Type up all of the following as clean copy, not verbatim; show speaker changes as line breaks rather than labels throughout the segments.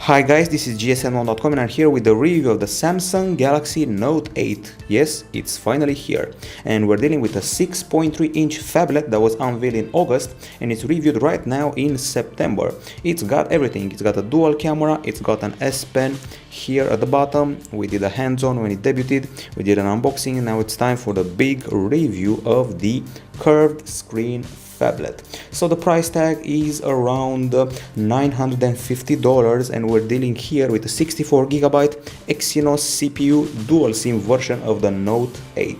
Hi guys, this is gsm1.com and I'm here with the review of the Samsung Galaxy Note 8. Yes, it's finally here. And we're dealing with a 6.3-inch phablet that was unveiled in August and it's reviewed right now in September. It's got everything. It's got a dual camera, it's got an S Pen here at the bottom. We did a hands-on when it debuted, we did an unboxing, and now it's time for the big review of the curved screen phablet. So the price tag is around $950 and we're dealing here with a 64GB Exynos CPU dual SIM version of the Note 8.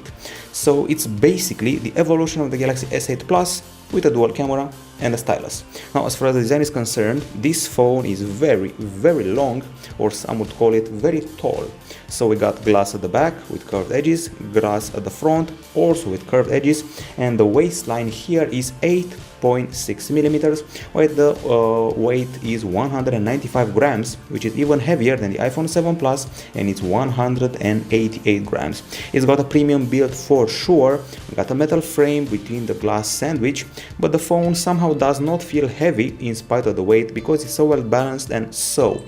So it's basically the evolution of the Galaxy S8 Plus with a dual camera and a stylus. Now, as far as the design is concerned, this phone is very long, or some would call it very tall. So we got glass at the back with curved edges, glass at the front also with curved edges, and the waistline here is 8.6 millimeters, while the weight is 195 grams, which is even heavier than the iPhone 7 Plus, and it's 188 grams. It's got a premium build for sure. We got a metal frame between the glass sandwich, but the phone somehow does not feel heavy in spite of the weight because it's so well balanced and so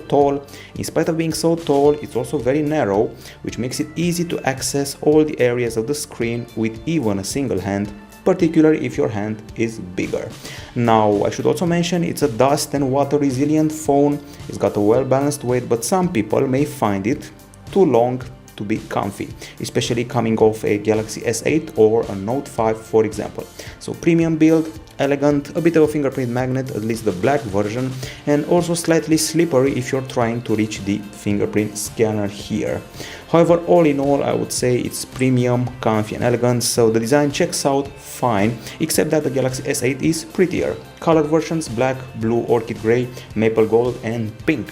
tall. In spite of being so tall, it's also very narrow, which makes it easy to access all the areas of the screen with even a single hand, particularly if your hand is bigger. Now, I should also mention it's a dust and water resilient phone. It's got a well balanced weight, but some people may find it too long to be comfy, especially coming off a Galaxy S8 or a Note 5, for example. So premium build, elegant, a bit of a fingerprint magnet, at least the black version, and also slightly slippery if you're trying to reach the fingerprint scanner here. However, all in all, I would say it's premium, comfy and elegant, so the design checks out fine, except that the Galaxy S8 is prettier. Color versions: black, blue, orchid gray, maple gold and pink.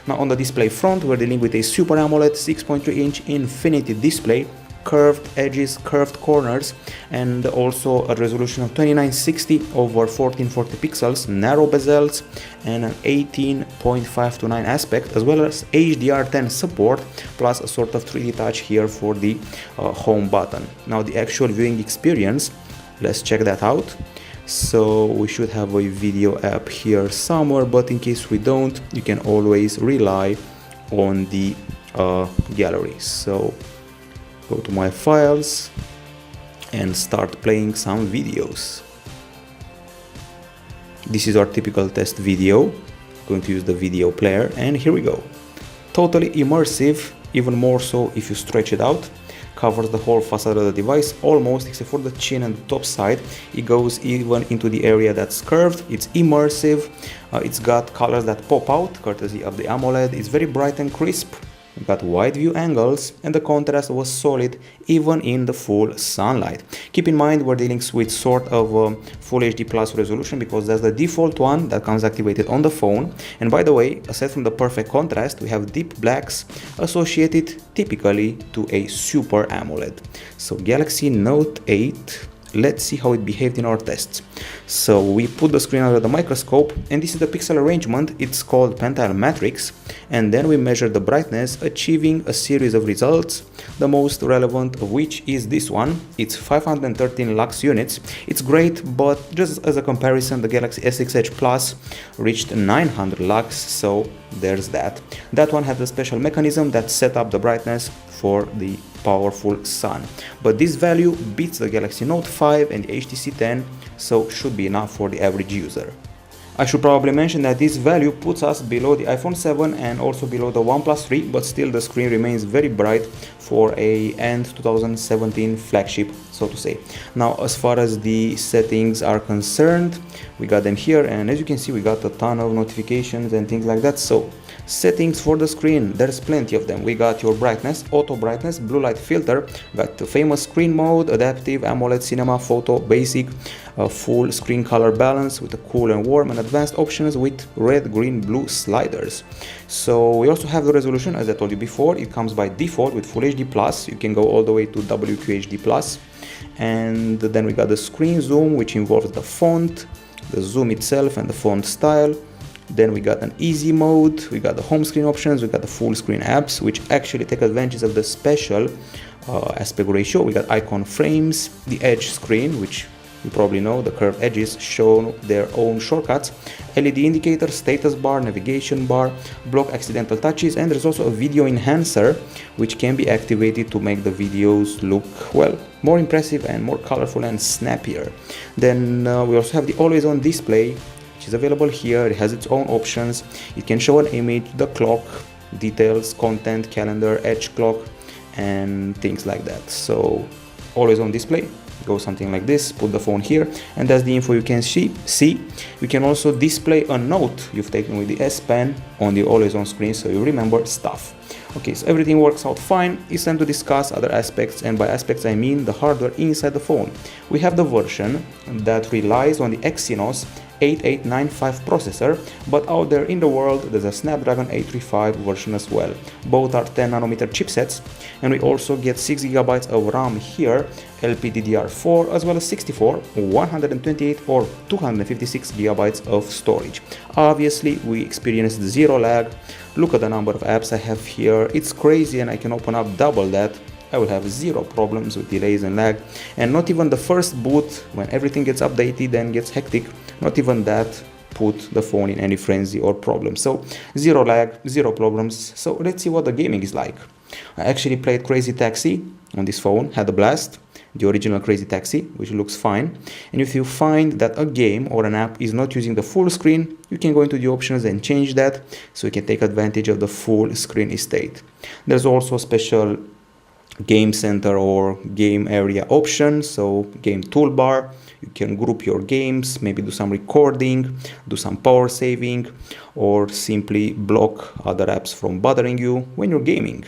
Now on the display front, we're dealing with a Super AMOLED 6.3-inch Infinity Display, curved edges, curved corners, and also a resolution of 2960 over 1440 pixels, narrow bezels, and an 18.5:9 aspect, as well as HDR10 support, plus a sort of 3D touch here for the home button. Now the actual viewing experience, let's check that out. So we should have a video app here somewhere, but in case we don't, you can always rely on the gallery. So go to my files and start playing some videos. This is our typical test video. I'm going to use the video player, and here we go. Totally immersive, even more so if you stretch it out. Covers the whole facade of the device almost, except for the chin and the top side. It goes even into the area that's curved. It's immersive. It's got colors that pop out courtesy of the AMOLED. It's very bright and crisp. We've got wide view angles, and the contrast was solid even in the full sunlight. Keep in mind we're dealing with sort of Full HD Plus resolution because that's the default one that comes activated on the phone. And by the way, aside from the perfect contrast, we have deep blacks associated typically to a Super AMOLED. So Galaxy Note 8. Let's see how it behaved in our tests. So we put the screen under the microscope, and this is the pixel arrangement. It's called pentile matrix, and then we measure the brightness, achieving a series of results, the most relevant of which is this one. It's 513 lux units. It's great, but just as a comparison, the Galaxy S6 Edge Plus reached 900 lux, so there's that. That one had a special mechanism that set up the brightness for the powerful sun, but this value beats the Galaxy Note 5 and the HTC 10, so should be enough for the average user. I should probably mention that this value puts us below the iPhone 7 and also below the OnePlus 3, but still the screen remains very bright for a end 2017 flagship, so to say. Now, as far as the settings are concerned, we got them here, and as you can see, we got a ton of notifications and things like that. So settings for the screen, there's plenty of them. We got your brightness, auto brightness, blue light filter, got the famous screen mode, adaptive, AMOLED, cinema, photo, basic, full screen color balance with a cool and warm, and advanced options with red, green, blue sliders. So we also have the resolution, as I told you before. It comes by default with Full HD Plus. You can go all the way to WQHD Plus. And then we got the screen zoom, which involves the font, the zoom itself, and the font style. Then we got an easy mode, we got the home screen options, we got the full screen apps, which actually take advantage of the special aspect ratio. We got icon frames, the edge screen, which You probably know the curved edges show their own shortcuts, LED indicator, status bar, navigation bar, block accidental touches, and there's also a video enhancer which can be activated to make the videos look, well, more impressive and more colorful and snappier. Then we also have the always on display, which is available here. It has its own options. It can show an image, the clock, details, content, calendar, edge clock, and things like that. So always on display, go something like this, put the phone here, and that's the info you can see. You can also display a note you've taken with the S Pen on the always on screen, so you remember stuff. Okay, so everything works out fine. It's time to discuss other aspects, and by aspects I mean the hardware inside the phone. We have the version that relies on the Exynos 8895 processor, but out there in the world there's a Snapdragon 835 version as well. Both are 10nm chipsets, and we also get 6GB of RAM here, LPDDR4, as well as 64, 128 or 256GB of storage. Obviously we experienced zero lag. Look at the number of apps I have here, it's crazy, and I can open up double that. I will have zero problems with delays and lag, and not even the first boot, when everything gets updated and gets hectic, not even that put the phone in any frenzy or problem. So zero lag, zero problems. So let's see what the gaming is like. I actually played Crazy Taxi on this phone, had a blast, the original Crazy Taxi, which looks fine. And if you find that a game or an app is not using the full screen, you can go into the options and change that, so you can take advantage of the full screen estate. There's also a special game center or game area option, so game toolbar. You can group your games, maybe do some recording, do some power saving, or simply block other apps from bothering you when you're gaming.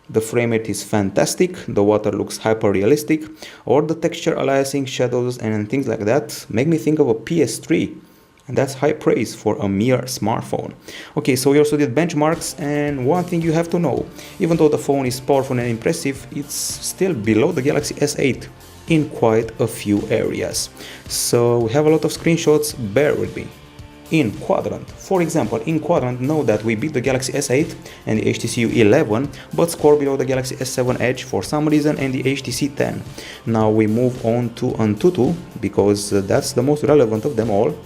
The frame rate is fantastic, the water looks hyper realistic, or the texture aliasing, shadows and things like that make me think of a PS3. And that's high praise for a mere smartphone. Okay, so we also did benchmarks, and one thing you have to know, even though the phone is powerful and impressive, it's still below the Galaxy S8 in quite a few areas. So we have a lot of screenshots, bear with me. In quadrant, for example, in quadrant, know that we beat the Galaxy S8 and the HTC U11, but score below the Galaxy S7 Edge for some reason and the HTC 10. Now we move on to Antutu, because that's the most relevant of them all.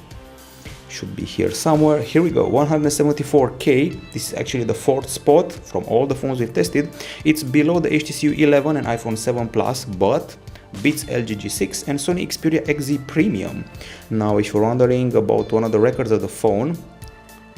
Should be here somewhere. Here we go, 174K. This is actually the fourth spot from all the phones we've tested. It's below the HTC U11 and iPhone 7 Plus, but beats LG G6 and Sony Xperia XZ Premium. Now, if you're wondering about one of the records of the phone,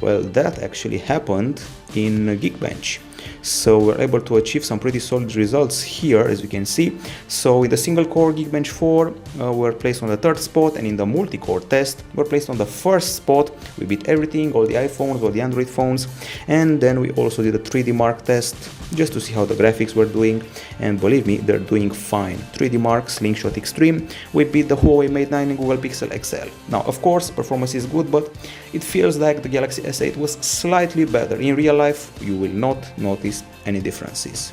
well, that actually happened in Geekbench. So we're able to achieve some pretty solid results here, as you can see. So with the single core Geekbench 4, we're placed on the third spot, and in the multi-core test, we're placed on the first spot. We beat everything, all the iPhones, all the Android phones, and then we also did a 3D Mark test just to see how the graphics were doing, and believe me, they're doing fine. 3D Mark, Slingshot Extreme, we beat the Huawei Mate 9 and Google Pixel XL. Now, of course, performance is good, but it feels like the Galaxy S8 was slightly better. In real life, you will not notice any differences.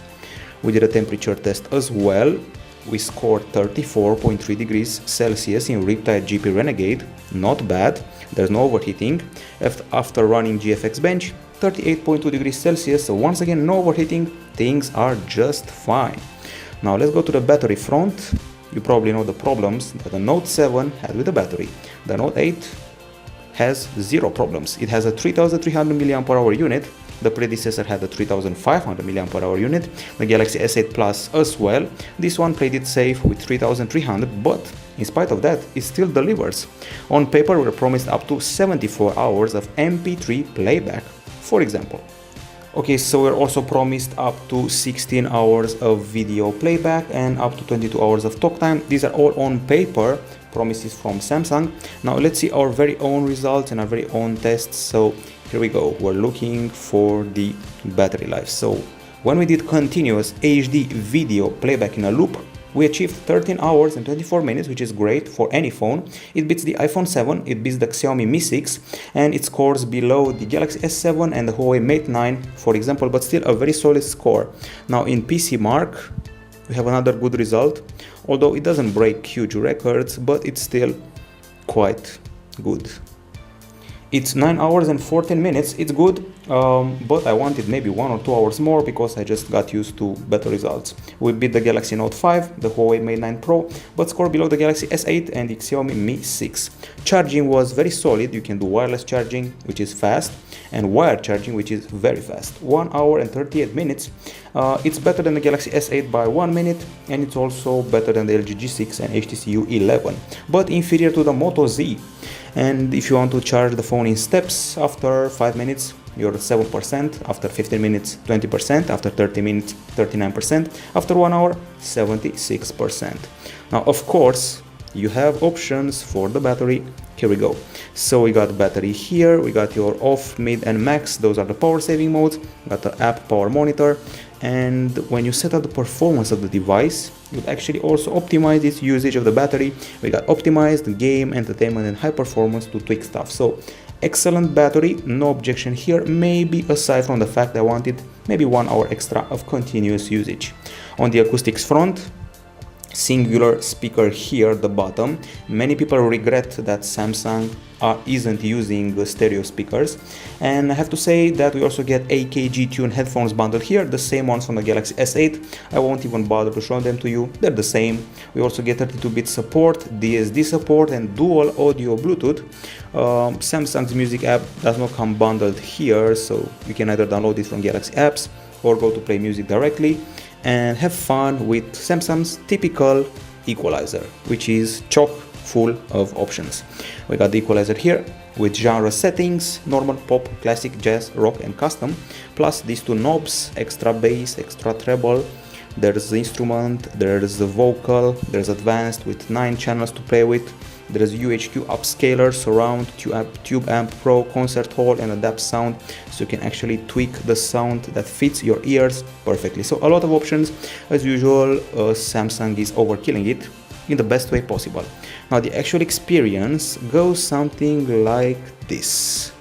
We did a temperature test as well. We scored 34.3 degrees Celsius in Riptide GP Renegade, not bad, there's no overheating. After running GFX Bench, 38.2 degrees Celsius, so once again no overheating, things are just fine. Now let's go to the battery front. You probably know the problems that the Note 7 had with the battery. The Note 8 has zero problems. It has a 3300 mAh unit. The predecessor had a 3500 mAh unit, the Galaxy S8 Plus as well. This one played it safe with 3300, but in spite of that, it still delivers. On paper, we're promised up to 74 hours of MP3 playback, for example. Okay, so we're also promised up to 16 hours of video playback and up to 22 hours of talk time. These are all on paper, promises from Samsung. Now let's see our very own results and our very own tests. So here we go, we're looking for the battery life. So when we did continuous HD video playback in a loop, we achieved 13 hours and 24 minutes, which is great for any phone. It beats the iPhone 7, it beats the Xiaomi Mi 6, and it scores below the Galaxy S7 and the Huawei Mate 9, for example, but still a very solid score. Now in PC Mark, we have another good result, although it doesn't break huge records, but it's still quite good. It's 9 hours and 14 minutes. It's good, but I wanted maybe 1 or 2 hours more because I just got used to better results. We beat the Galaxy Note 5, the Huawei Mate 9 Pro, but scored below the Galaxy S8 and the Xiaomi Mi 6. Charging was very solid. You can do wireless charging, which is fast, and wired charging, which is very fast. 1 hour and 38 minutes. It's better than the Galaxy S8 by 1 minute, and it's also better than the LG G6 and HTC U11, but inferior to the Moto Z. And if you want to charge the phone in steps, after 5 minutes you're at 7%, after 15 minutes 20%, after 30 minutes 39%, after 1 hour 76%. Now of course you have options for the battery. Here we go. So we got battery here, we got your off, mid and max, those are the power saving modes, got the app power monitor, and when you set up the performance of the device, you actually also optimize its usage of the battery. We got optimized game, entertainment and high performance to tweak stuff. So excellent battery, no objection here, maybe aside from the fact I wanted maybe 1 hour extra of continuous usage. On the acoustics front, singular speaker here at the bottom. Many people regret that Samsung isn't using the stereo speakers, and I have to say that we also get AKG Tune headphones bundled here, the same ones from the Galaxy S8. I won't even bother to show them to you, they're the same. We also get 32-bit support, DSD support and dual audio Bluetooth. Samsung's music app does not come bundled here, so you can either download it from Galaxy apps or go to play music directly and have fun with Samsung's typical equalizer, which is chock full of options. We got the equalizer here with genre settings, normal, pop, classic, jazz, rock and custom, plus these two knobs, extra bass, extra treble. There's the instrument, there's the vocal, there's advanced with 9 channels to play with. There's UHQ upscaler, surround, tube amp pro, concert hall and adapt sound, so you can actually tweak the sound that fits your ears perfectly. So a lot of options. As usual, Samsung is overkilling it in the best way possible. Now the actual experience goes something like this.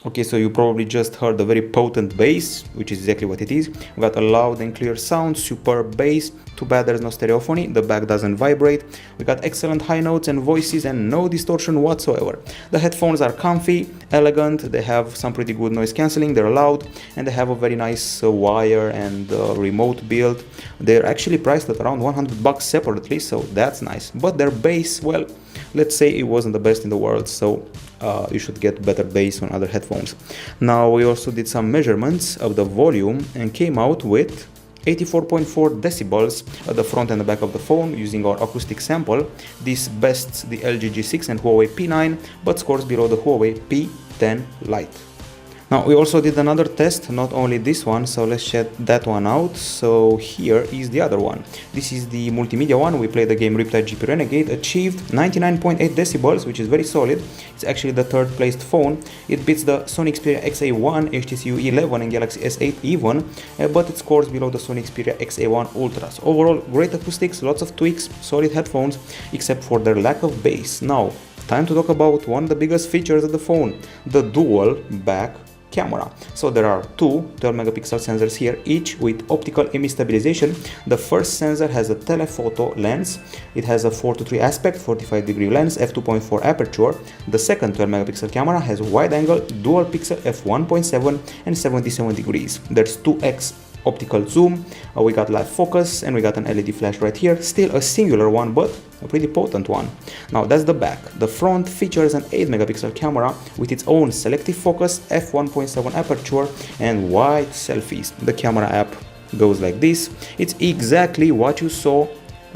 Okay, so you probably just heard a very potent bass, which is exactly what it is. We got a loud and clear sound, superb bass. Too bad there's no stereophony, the back doesn't vibrate. We got excellent high notes and voices and no distortion whatsoever. The headphones are comfy, elegant, they have some pretty good noise cancelling, they're loud, and they have a very nice wire and remote build. They're actually priced at around $100 separately, so that's nice. But their bass, well, let's say it wasn't the best in the world, so you should get better bass on other headphones. Now we also did some measurements of the volume and came out with 84.4 decibels at the front and the back of the phone using our acoustic sample. This bests the LG G6 and Huawei P9 but scores below the Huawei P10 Lite. Now we also did another test, not only this one, so let's check that one out. So here is the other one. This is the multimedia one. We played the game Riptide GP Renegade, achieved 99.8 decibels, which is very solid. It's actually the third placed phone. It beats the Sony Xperia XA1, HTC U11 and Galaxy S8 even, but it scores below the Sony Xperia XA1 Ultra. So overall, great acoustics, lots of tweaks, solid headphones, except for their lack of bass. Now, time to talk about one of the biggest features of the phone, the dual back camera. So there are two 12 megapixel sensors here, each with optical image stabilization. The first sensor has a telephoto lens. It has a 4:3 aspect, 45-degree lens, f2.4 aperture. The second 12 megapixel camera has wide angle, dual pixel, f1.7 and 77 degrees. There's 2x optical zoom, we got live focus, and we got an LED flash right here. Still a singular one, but a pretty potent one. Now that's the back. The front features an 8 megapixel camera with its own selective focus, f1.7 aperture and wide selfies. The camera app goes like this. It's exactly what you saw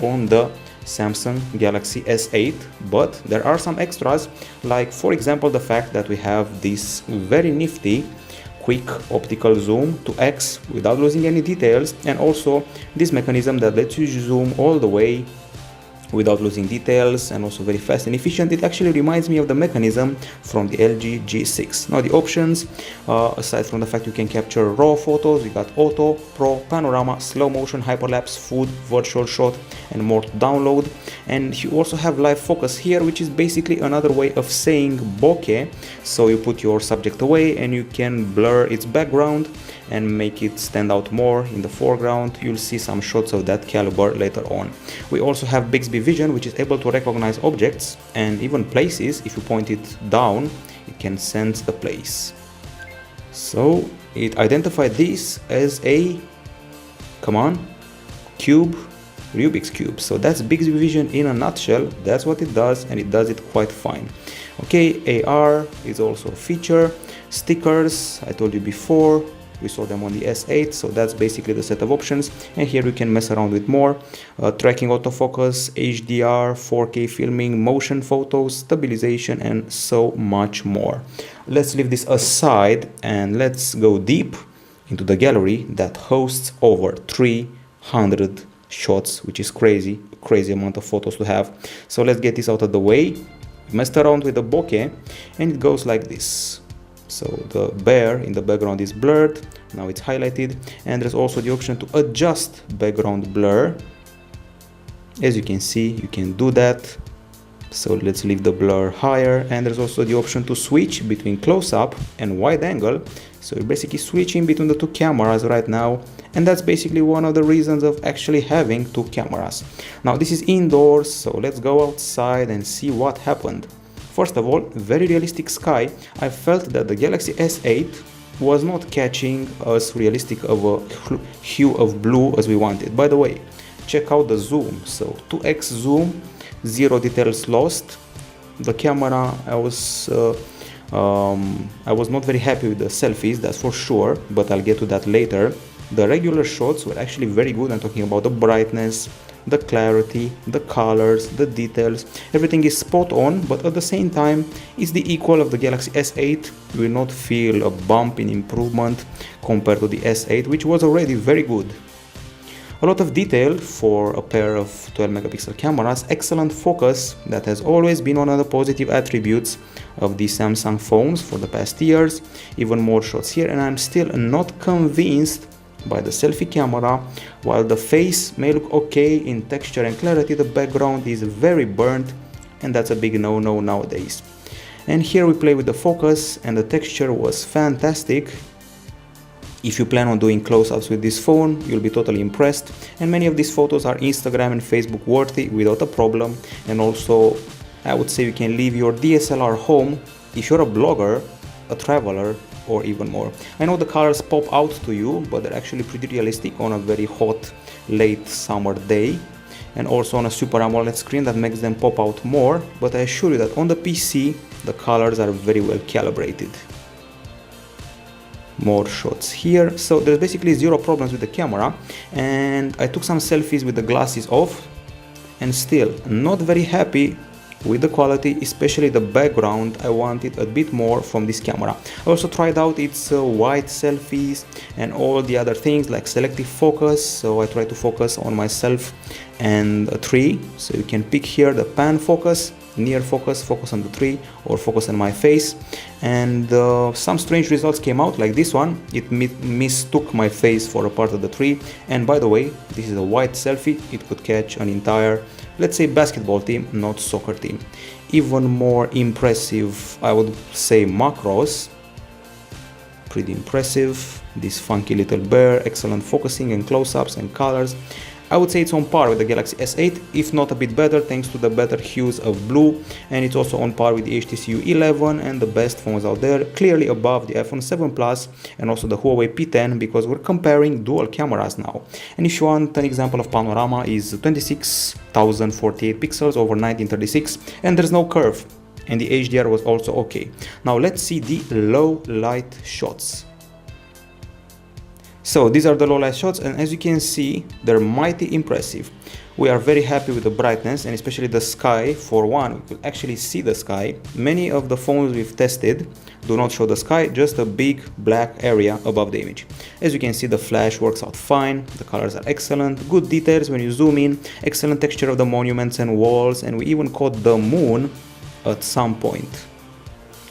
on the Samsung Galaxy S8, but there are some extras, like for example the fact that we have this very nifty quick optical zoom to X without losing any details, and also this mechanism that lets you zoom all the way without losing details, and also very fast and efficient. It actually reminds me of the mechanism from the LG G6. Now the options, aside from the fact you can capture raw photos, we got auto, pro, panorama, slow motion, hyperlapse, food, virtual shot, and more to download. And you also have live focus here, which is basically another way of saying bokeh. So you put your subject away and you can blur its background and make it stand out more in the foreground. You'll see some shots of that caliber later on. We also have Bixby Vision, which is able to recognize objects and even places. If you point it down, it can sense the place. So it identified this as a, come on, cube, Rubik's Cube. So that's Bixby Vision in a nutshell. That's what it does, and it does it quite fine. Okay, AR is also a feature. Stickers, I told you before, we saw them on the S8, so that's basically the set of options. And here we can mess around with more. Tracking autofocus, HDR, 4K filming, motion photos, stabilization, and so much more. Let's leave this aside and let's go deep into the gallery that hosts over 300 shots, which is crazy amount of photos to have. So let's get this out of the way. We messed around with the bokeh and it goes like this. So the bear in the background is blurred, now it's highlighted, and there's also the option to adjust background blur. As you can see, you can do that. So let's leave the blur higher, and there's also the option to switch between close-up and wide angle. So you're basically switching between the two cameras right now, and that's basically one of the reasons of actually having two cameras. Now this is indoors, so let's go outside and see what happened. First of all, very realistic sky. I felt that the Galaxy S8 was not catching as realistic of a hue of blue as we wanted. By the way, check out the zoom. So 2x zoom, 0 details lost. The camera, I was not very happy with the selfies, that's for sure, but I'll get to that later. The regular shots were actually very good. I'm talking about the brightness, the clarity, the colors, the details, everything is spot on, but at the same time it's the equal of the Galaxy S8. You will not feel a bump in improvement compared to the S8, which was already very good. A lot of detail for a pair of 12 megapixel cameras, excellent focus, that has always been one of the positive attributes of the Samsung phones for the past years. Even more shots here, and I'm still not convinced by the selfie camera. While the face may look okay in texture and clarity, the background is very burnt, and that's a big no-no nowadays. And here we play with the focus, and the texture was fantastic. If you plan on doing close-ups with this phone, you'll be totally impressed, and many of these photos are Instagram and Facebook worthy without a problem. And also, I would say you can leave your DSLR home if you're a blogger, a traveler, or even more. I know the colors pop out to you, but they're actually pretty realistic on a very hot late summer day, and also on a Super AMOLED screen that makes them pop out more. But I assure you that on the PC the colors are very well calibrated. More shots here. So there's basically zero problems with the camera, and I took some selfies with the glasses off, and still not very happy with the quality, especially the background. I wanted a bit more from this camera. I also tried out its wide selfies and all the other things like selective focus. So I tried to focus on myself and a tree. So you can pick here the pan focus, near focus, focus on the tree, or focus on my face. And some strange results came out, like this one. It mistook my face for a part of the tree. And by the way, this is a wide selfie. It could catch an entire, let's say, basketball team, not soccer team. Even more impressive, I would say, macros. Pretty impressive. This funky little bear, excellent focusing and close-ups and colors. I would say it's on par with the Galaxy S8, if not a bit better, thanks to the better hues of blue, and it's also on par with the HTC U11 and the best phones out there, clearly above the iPhone 7 Plus and also the Huawei P10, because we're comparing dual cameras now. And if you want an example of panorama, is 26,048 pixels over 1936, and there's no curve, and the HDR was also okay. Now let's see the low light shots. So these are the low light shots, and as you can see, they're mighty impressive. We are very happy with the brightness, and especially the sky. For one, we could actually see the sky. Many of the phones we've tested do not show the sky, just a big black area above the image. As you can see, the flash works out fine, the colors are excellent, good details when you zoom in, excellent texture of the monuments and walls, and we even caught the moon at some point.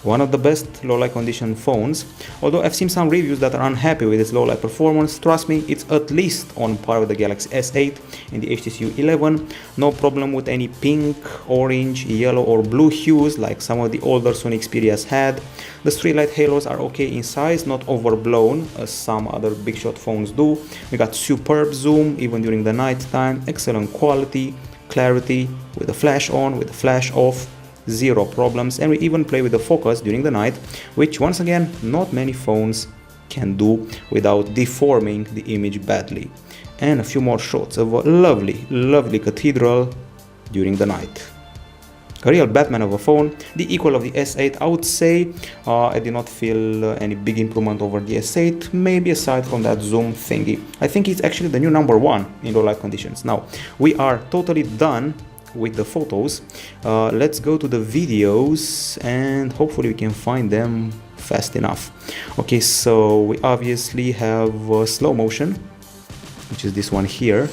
One of the best low light condition phones. Although I've seen some reviews that are unhappy with its low light performance, trust me, it's at least on par with the Galaxy S8 and the HTC U11. No problem with any pink, orange, yellow or blue hues like some of the older Sony Xperias had. The street light halos are okay in size, not overblown as some other big shot phones do. We got superb zoom even during the night time, excellent quality, clarity with the flash on, with the flash off. Zero problems, and we even play with the focus during the night, which once again not many phones can do without deforming the image badly. And a few more shots of a lovely cathedral during the night. A real Batman of a phone, the equal of the S8 I would say. I did not feel any big improvement over the S8, maybe aside from that zoom thingy. I think it's actually the new #1 in low light conditions. Now we are totally done with the photos. Let's go to the videos and hopefully we can find them fast enough. Okay, so we obviously have slow motion, which is this one here.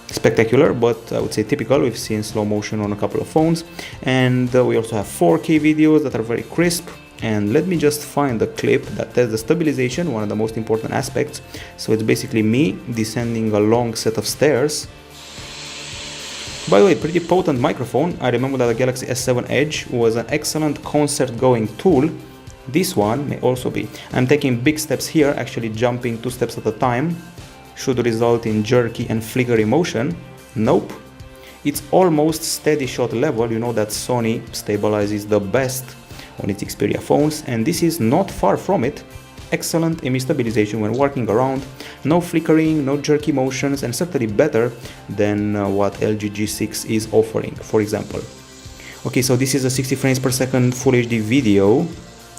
Spectacular, but I would say typical. We've seen slow motion on a couple of phones, and we also have 4K videos that are very crisp. And let me just find the clip that tests the stabilization, one of the most important aspects. So it's basically me descending a long set of stairs. By the way, pretty potent microphone. I remember that the Galaxy S7 Edge was an excellent concert-going tool. This one may also be. I'm taking big steps here, actually jumping 2 steps at a time. Should result in jerky and flickery motion. Nope. It's almost steady shot level. You know that Sony stabilizes the best on its Xperia phones, and this is not far from it. Excellent image stabilization when walking around, no flickering, no jerky motions, and certainly better than what LG G6 is offering, for example. Okay, so this is a 60 frames per second Full HD video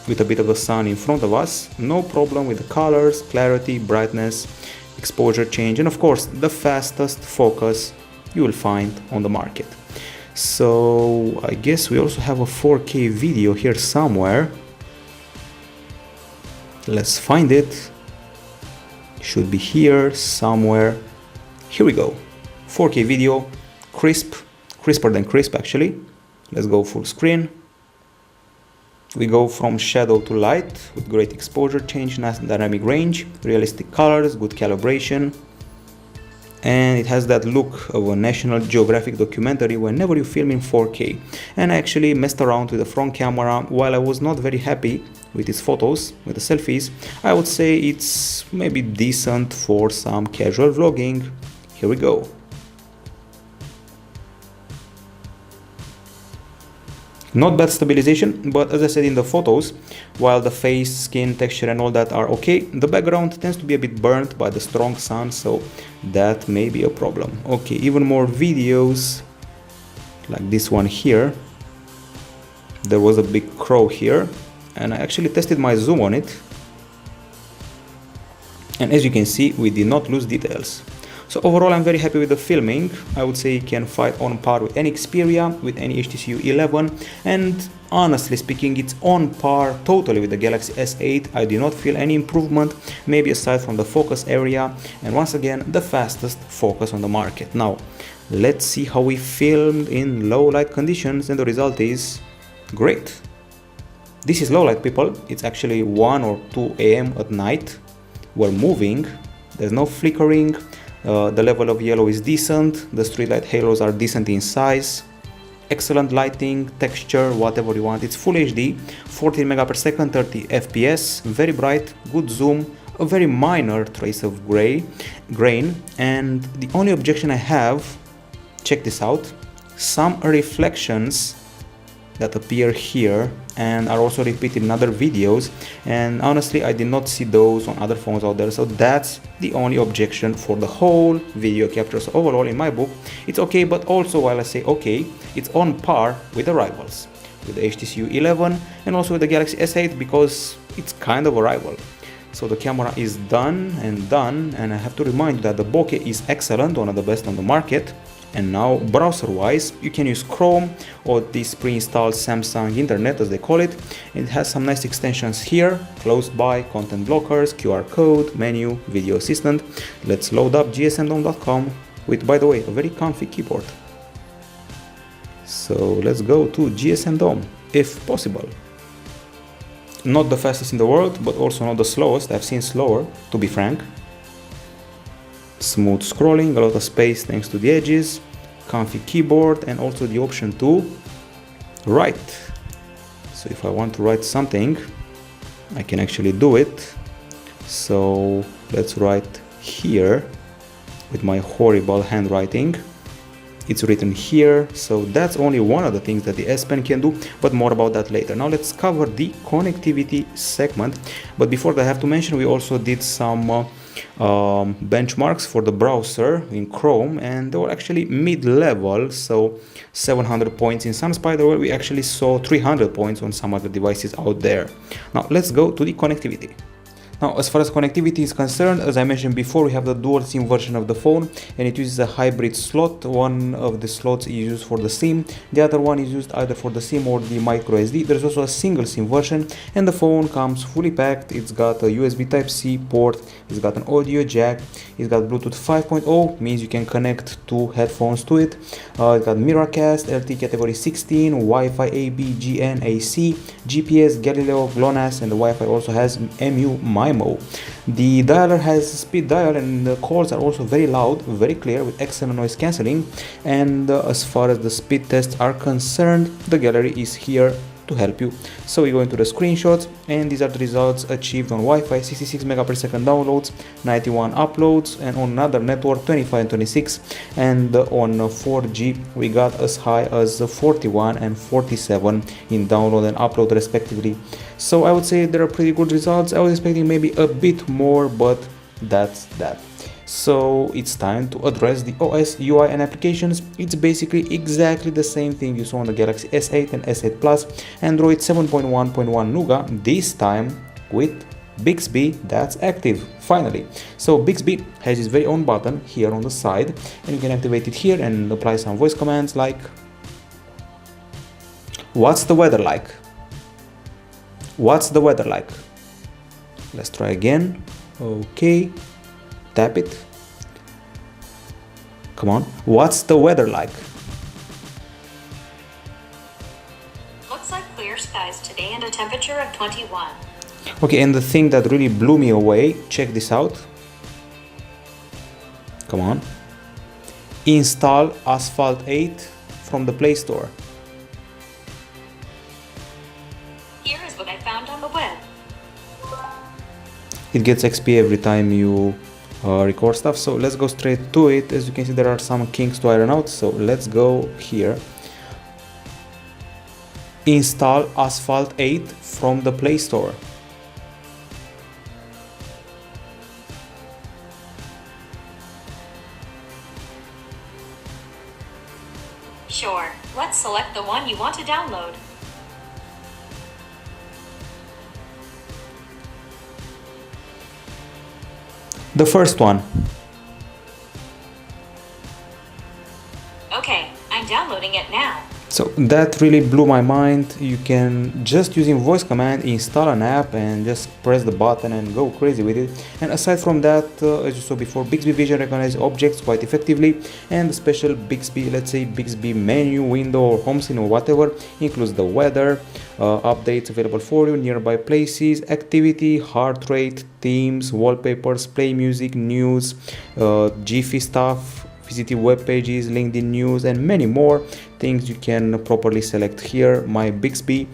with a bit of the sun in front of us. No problem with the colors, clarity, brightness, exposure change, and of course the fastest focus you will find on the market. So I guess we also have a 4K video here somewhere. Let's find it. Should be here somewhere. Here we go. 4K video, crisp, crisper than crisp actually. Let's go full screen. We go from shadow to light with great exposure change, nice dynamic range, realistic colors, good calibration. And it has that look of a National Geographic documentary whenever you film in 4K. And I actually messed around with the front camera. While I was not very happy with its photos, with the selfies, I would say it's maybe decent for some casual vlogging. Here we go. Not bad stabilization, but as I said in the photos, while the face, skin, texture and all that are okay, the background tends to be a bit burnt by the strong sun, so that may be a problem. Okay, even more videos, like this one here. There was a big crow here, and I actually tested my zoom on it. And as you can see, we did not lose details. So overall, I'm very happy with the filming. I would say it can fight on par with any Xperia, with any HTC U11, and honestly speaking, it's on par totally with the Galaxy S8. I did not feel any improvement, maybe aside from the focus area, and once again, the fastest focus on the market. Now, let's see how we filmed in low light conditions, and the result is great. This is low light, people. It's actually 1 or 2 AM at night. We're moving, there's no flickering. The level of yellow is decent, the street light halos are decent in size, excellent lighting, texture, whatever you want. It's Full HD, 14 megapixels, 30 FPS, very bright, good zoom, a very minor trace of grain, and the only objection I have, check this out, some reflections that appear here and are also repeated in other videos, and honestly I did not see those on other phones out there, so that's the only objection for the whole video capture. So overall in my book it's okay, but also while I say okay, it's on par with the rivals, with the HTC U11 and also with the Galaxy S8, because it's kind of a rival. So the camera is done, and I have to remind you that the bokeh is excellent, one of the best on the market. And now browser wise, you can use Chrome or this pre-installed Samsung Internet as they call it. It has some nice extensions here, close by, content blockers, QR code, menu, video assistant. Let's load up gsmdome.com with, by the way, a very comfy keyboard. So let's go to GSM Dome if possible. Not the fastest in the world, but also not the slowest. I've seen slower, to be frank. Smooth scrolling, a lot of space thanks to the edges, comfy keyboard, and also the option to write. So if I want to write something, I can actually do it. So let's write here with my horrible handwriting. It's written here, so that's only one of the things that the S Pen can do, but more about that later. Now let's cover the connectivity segment, but before that I have to mention we also did some benchmarks for the browser in Chrome, and they were actually mid-level, so 700 points in some spots. We actually saw 300 points on some other devices out there. Now let's go to the connectivity. Now, as far as connectivity is concerned, as I mentioned before, we have the dual SIM version of the phone, and it uses a hybrid slot. One of the slots is used for the SIM, the other one is used either for the SIM or the micro SD. There's also a single SIM version, and the phone comes fully packed. It's got a USB Type-C port, it's got an audio jack, it's got Bluetooth 5.0, means you can connect two headphones to it. It's got Miracast, LTE category 16, Wi-Fi AB, GN, AC, GPS, Galileo, GLONASS, and the Wi-Fi also has MU MIMO. The dialer has speed dial, and the calls are also very loud, very clear, with excellent noise cancelling. And as far as the speed tests are concerned, the gallery is here to help you. So we go into the screenshots, and these are the results achieved on Wi-Fi: 66 megapers downloads, 91 uploads, and on another network 25 and 26, and on 4G we got as high as 41 and 47 in download and upload respectively. So I would say there are pretty good results. I was expecting maybe a bit more, but that's that. So it's time to address the OS, UI, and applications. It's basically exactly the same thing you saw on the Galaxy S8 and S8 Plus, Android 7.1.1 Nougat, this time with Bixby that's active, finally. So Bixby has its very own button here on the side, and you can activate it here and apply some voice commands like, "What's the weather like? What's the weather like?" Let's try again. Okay. Tap it. Come on. "What's the weather like?"
Looks like clear skies today and a temperature of 21.
Okay, and the thing that really blew me away, check this out. Come on. "Install Asphalt 8 from the Play Store."
Here is what I found on the web.
It gets XP every time you record stuff, so let's go straight to it. As you can see, there are some kinks to iron out, so let's go here. "Install Asphalt 8 from the Play Store."
Sure, let's select the one you want to download.
The first one.
Okay, I'm downloading it now.
So that really blew my mind. You can just using voice command install an app and just press the button and go crazy with it. And aside from that, as you saw before, Bixby Vision recognizes objects quite effectively, and the special Bixby, let's say Bixby menu, window, or home screen or whatever, includes the weather, updates available for you, nearby places, activity, heart rate, themes, wallpapers, play music, news, Giphy stuff, visited web pages, LinkedIn news, and many more things you can properly select here. My Bixby,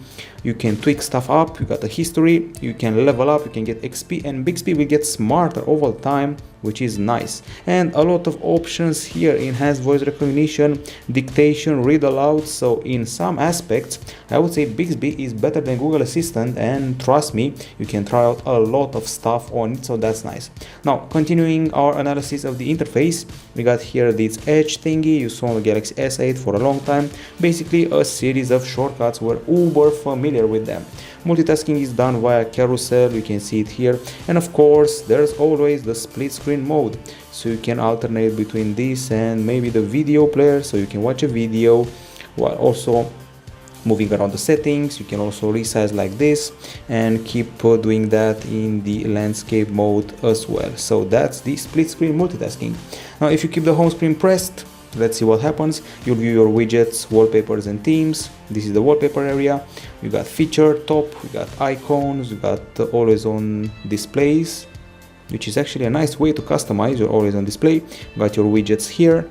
you can tweak stuff up, you got the history, you can level up, you can get XP, and Bixby will get smarter over time, which is nice. And a lot of options here: enhanced voice recognition, dictation, read aloud. So in some aspects I would say Bixby is better than Google Assistant, and trust me, you can try out a lot of stuff on it, so that's nice. Now continuing our analysis of the interface, we got here this edge thingy you saw on the Galaxy S8 for a long time. time. Basically a series of shortcuts. We're uber familiar with them. Multitasking is done via carousel, you can see it here, and of course there's always the split screen mode, so you can alternate between this and maybe the video player, so you can watch a video while also moving around the settings. You can also resize like this and keep doing that in the landscape mode as well. So that's the split screen multitasking. Now if you keep the home screen pressed, let's see what happens. You'll view your widgets, wallpapers and themes. This is the wallpaper area. You got feature top, you got icons, you got always on displays, which is actually a nice way to customize your always on display. You got your widgets here,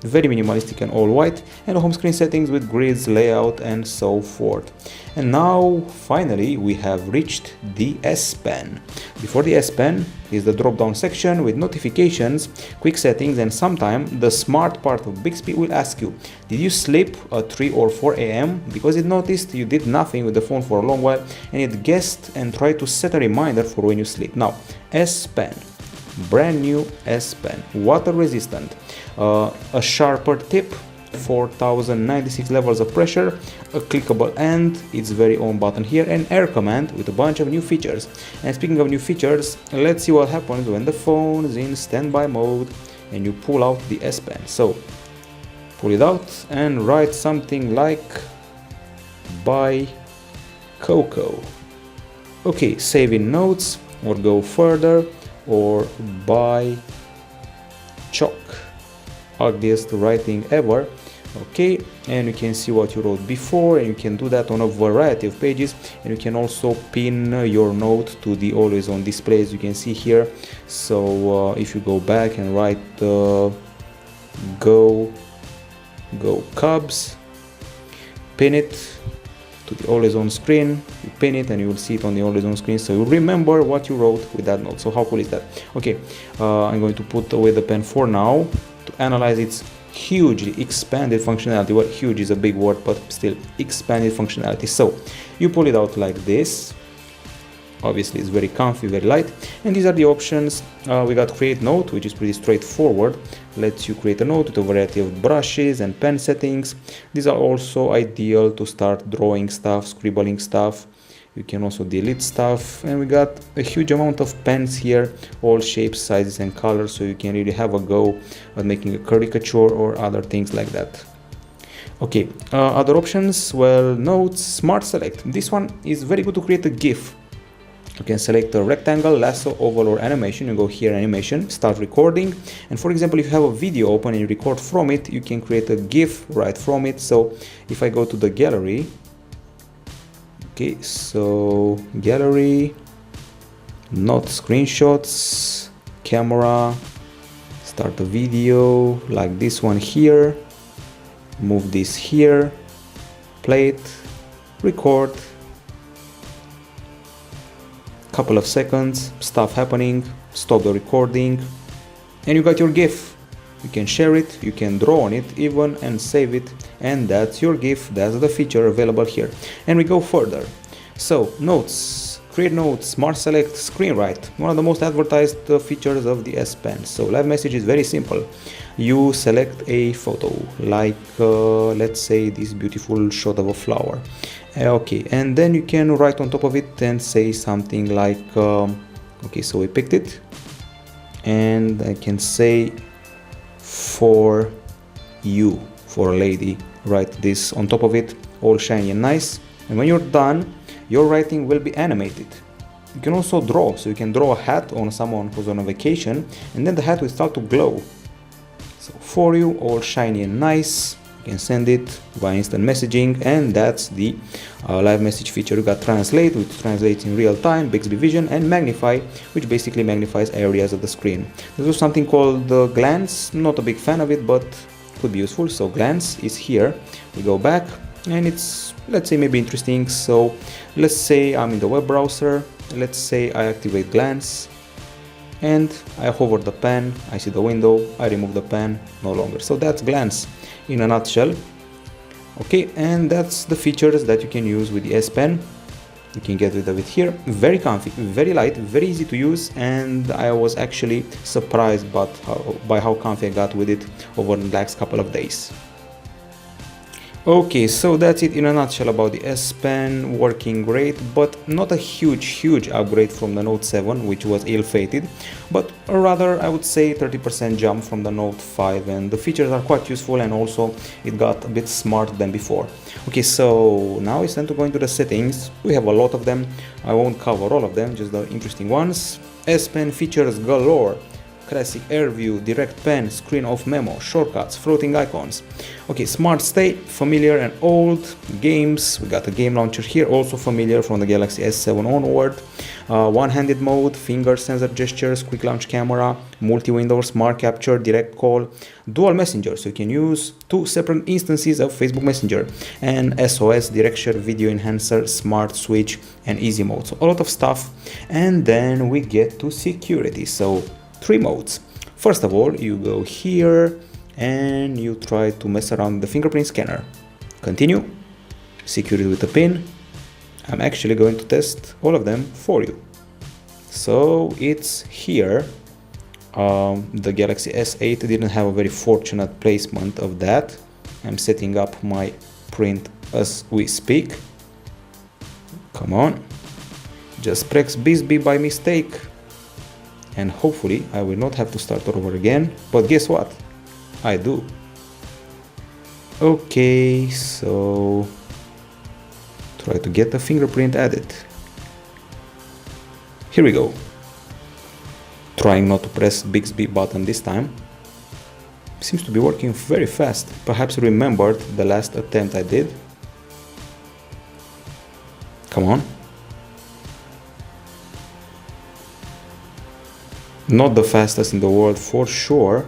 very minimalistic and all white, and home screen settings with grids, layout and so forth. And now finally we have reached the S Pen. Before the S Pen is the drop down section with notifications, quick settings, and sometimes the smart part of Bixby will ask you, did you sleep at 3 or 4 a.m? because it noticed you did nothing with the phone for a long while and it guessed and tried to set a reminder for when you sleep. Now S Pen, brand new S Pen, water resistant, a sharper tip, 4096 levels of pressure, a clickable end, its very own button here, and air command with a bunch of new features. And speaking of new features, let's see what happens when the phone is in standby mode and you pull out the S Pen. So pull it out and write something like "Buy Cocoa." Okay, save in notes or go further, or "Buy Chalk." Ugliest writing ever. Okay, and you can see what you wrote before, and you can do that on a variety of pages, and you can also pin your note to the always on display, as you can see here. So if you go back and write go Cubs, pin it to the always on screen, you pin it and you will see it on the always on screen, so you remember what you wrote with that note. So how cool is that? Okay, I'm going to put away the pen for now to analyze its hugely expanded functionality. Well, huge is a big word, but still expanded functionality. So you pull it out like this. Obviously it's very comfy, very light, and these are the options. We got create note, which is pretty straightforward, lets you create a note with a variety of brushes and pen settings. These are also ideal to start drawing stuff, scribbling stuff. You can also delete stuff, and we got a huge amount of pens here, all shapes, sizes and colors, so you can really have a go at making a caricature or other things like that. Okay, other options, well, notes, smart select. This one is very good to create a GIF. You can select a rectangle, lasso, oval or animation. You go here, animation, start recording, and for example, if you have a video open and you record from it, you can create a GIF right from it. So if I go to the gallery, okay, so gallery, not screenshots, camera, start a video like this one here, move this here, play it, record, couple of seconds, stuff happening, stop the recording, and you got your GIF. You can share it, you can draw on it even and save it, and that's your GIF. That's the feature available here. And we go further. So notes, create notes, smart select, screen write, one of the most advertised features of the S Pen. So live message is very simple. You select a photo, like let's say this beautiful shot of a flower. Okay, and then you can write on top of it and say something like okay, so we picked it, and I can say "for you," for a lady. Write this on top of it, all shiny and nice, and when you're done, your writing will be animated. You can also draw, so you can draw a hat on someone who's on a vacation, and then the hat will start to glow. So "for you," all shiny and nice. You can send it via instant messaging, and that's the live message feature. You got translate, which translates in real time, Bixby Vision, and magnify, which basically magnifies areas of the screen. There's also something called glance. Not a big fan of it, but could be useful. So glance is here. We go back, and it's, let's say, maybe interesting. So let's say I'm in the web browser. Let's say I activate glance, and I hover the pen, I see the window, I remove the pen, no longer. So that's glance in a nutshell. Okay, and that's the features that you can use with the S Pen. You can get rid of it here. Very comfy, very light, very easy to use, and I was actually surprised by how comfy I got with it over the last couple of days. Okay, so that's it in a nutshell about the S Pen, working great, but not a huge upgrade from the Note 7, which was ill-fated, but rather I would say 30% jump from the Note 5, and the features are quite useful, and also it got a bit smarter than before. Okay, so now it's time to go into the settings. We have a lot of them. I won't cover all of them, just the interesting ones. S Pen features galore. Classic air view, direct pen, screen off memo, shortcuts, floating icons. Okay, smart state, familiar and old. Games, we got a game launcher here, also familiar from the Galaxy S7 onward. One-handed mode, finger sensor gestures, quick launch camera, multi-window, smart capture, direct call, dual messenger, so you can use two separate instances of Facebook Messenger, and SOS, direct share, video enhancer, smart switch, and easy mode. So a lot of stuff. And then we get to security. So 3 modes. First of all, you go here and you try to mess around with the fingerprint scanner. Continue. Security with a pin. I'm actually going to test all of them for you. So it's here. The Galaxy S8 didn't have a very fortunate placement of that. I'm setting up my print as we speak. Come on. Just press BSB by mistake. And hopefully I will not have to start all over again, but guess what? I do. Okay, so try to get the fingerprint added. Here we go. Trying not to press Bixby button this time. Seems to be working very fast. Perhaps remembered the last attempt I did. Come on. Not the fastest in the world for sure.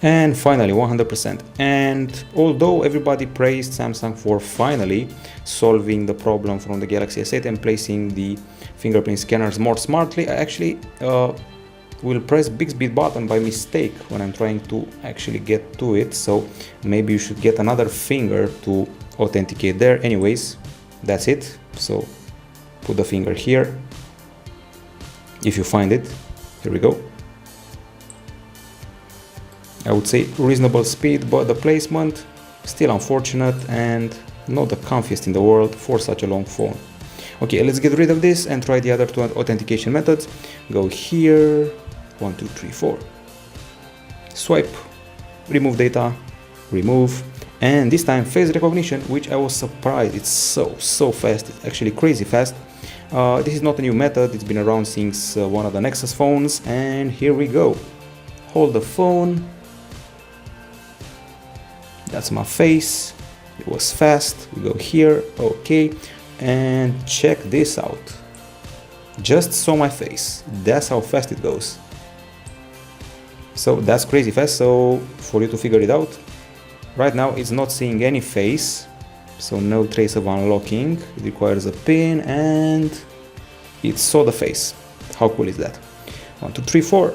And finally 100%. And although everybody praised Samsung for finally solving the problem from the Galaxy S8 and placing the fingerprint scanners more smartly, I actually will press Bixby button by mistake when I'm trying to actually get to it. So maybe you should get another finger to authenticate there. Anyways, that's it. So put the finger here. If you find it, here we go. I would say reasonable speed, but the placement still unfortunate and not the comfiest in the world for such a long phone. Okay, let's get rid of this and try the other 2 authentication methods. Go here, 1, 2, 3, 4. Swipe, remove data, remove, and this time face recognition, which I was surprised. It's so fast. It's actually crazy fast. This is not a new method, it's been around since one of the Nexus phones, and here we go. Hold the phone. That's my face. It was fast. We go here, okay, and check this out. Just saw my face. That's how fast it goes. So that's crazy fast. So for you to figure it out, right now it's not seeing any face. So no trace of unlocking. It requires a pin and it saw the face. How cool is that? 1, 2, 3, 4.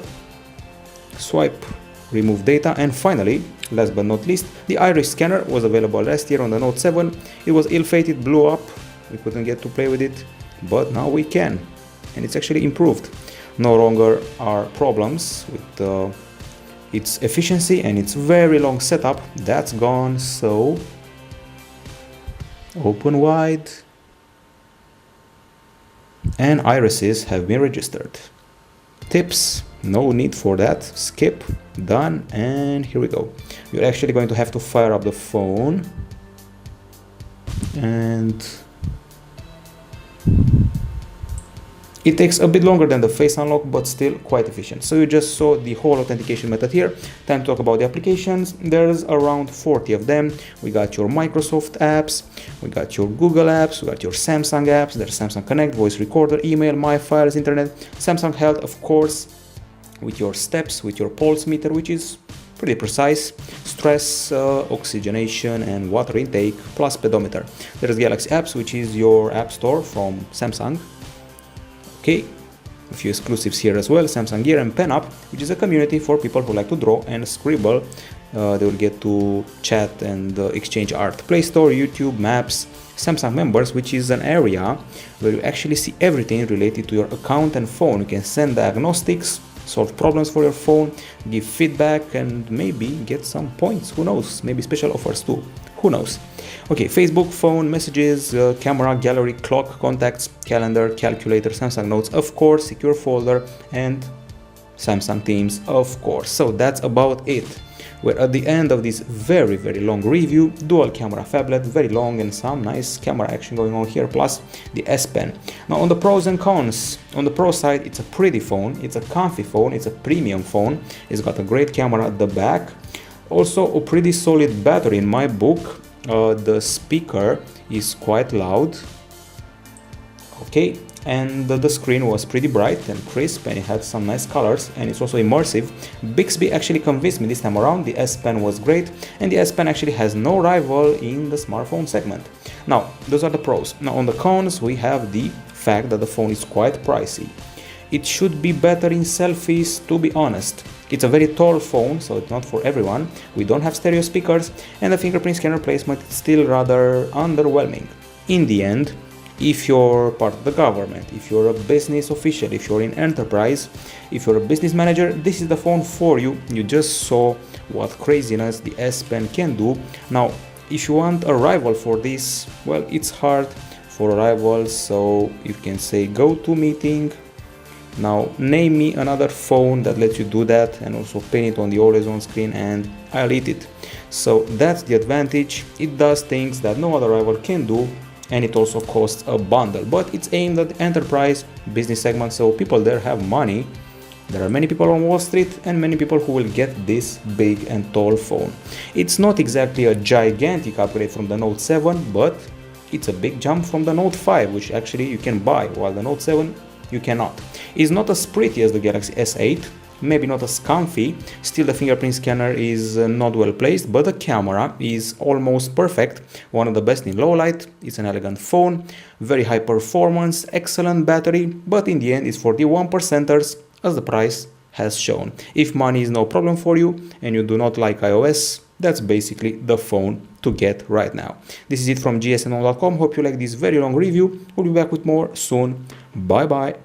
Swipe, remove data, and finally, last but not least, the iris scanner was available last year on the Note 7. It was ill-fated, blew up. We couldn't get to play with it, but now we can. And it's actually improved. No longer are problems with its efficiency and its very long setup. That's gone, so open wide, and irises have been registered. Tips, no need for that, skip, done, and here we go. You're actually going to have to fire up the phone, and it takes a bit longer than the face unlock, but still quite efficient. So you just saw the whole authentication method here. Time to talk about the applications. There's around 40 of them. We got your Microsoft apps, we got your Google apps, we got your Samsung apps. There's Samsung Connect, voice recorder, email, My Files, internet, Samsung Health, of course, with your steps, with your pulse meter, which is pretty precise, stress, oxygenation, and water intake, plus pedometer. There's Galaxy Apps, which is your app store from Samsung. Okay, a few exclusives here as well, Samsung Gear and Pen Up, which is a community for people who like to draw and scribble. They will get to chat and exchange art. Play Store, YouTube, Maps, Samsung Members, which is an area where you actually see everything related to your account and phone. You can send diagnostics, solve problems for your phone, give feedback, and maybe get some points. Who knows? Maybe special offers too. Who knows? Okay, Facebook, phone, messages, camera, gallery, clock, contacts, calendar, calculator, Samsung Notes, of course, secure folder, and Samsung Teams, of course. So that's about it. We're at the end of this very long review. Dual camera phablet, very long, and some nice camera action going on here, plus the S Pen. Now on the pros and cons, on the pro side, it's a pretty phone, it's a comfy phone, it's a premium phone, it's got a great camera at the back, also a pretty solid battery in my book. The speaker is quite loud, okay, and the screen was pretty bright and crisp, and it had some nice colors, and it's also immersive. Bixby actually convinced me this time around. The S Pen was great, and the S Pen actually has no rival in the smartphone segment. Now, those are the pros. Now on the cons, we have the fact that the phone is quite pricey. It should be better in selfies, to be honest. It's a very tall phone, so it's not for everyone. We don't have stereo speakers, and the fingerprint scanner placement is still rather underwhelming. In the end, if you're part of the government, if you're a business official, if you're in enterprise, if you're a business manager, this is the phone for you. You just saw what craziness the S Pen can do. Now, if you want a rival for this, well, it's hard for a rival, so you can say GoToMeeting. Now name me another phone that lets you do that and also pin it on the always on screen, and I'll eat it. So that's the advantage. It does things that no other rival can do, and it also costs a bundle, but it's aimed at the enterprise business segment, so people there have money. There are many people on Wall Street and many people who will get this big and tall phone. It's not exactly a gigantic upgrade from the Note 7, but it's a big jump from the Note 5, which actually you can buy, while the Note 7 you cannot. It's not as pretty as the Galaxy S8, maybe not as comfy, still the fingerprint scanner is not well placed, but the camera is almost perfect, one of the best in low light. It's an elegant phone, very high performance, excellent battery, but in the end it's for the 1%ers, as the price has shown. If money is no problem for you and you do not like iOS, that's basically the phone to get right now. This is it from gsn.com. Hope you like this very long review. We'll be back with more soon. Bye bye.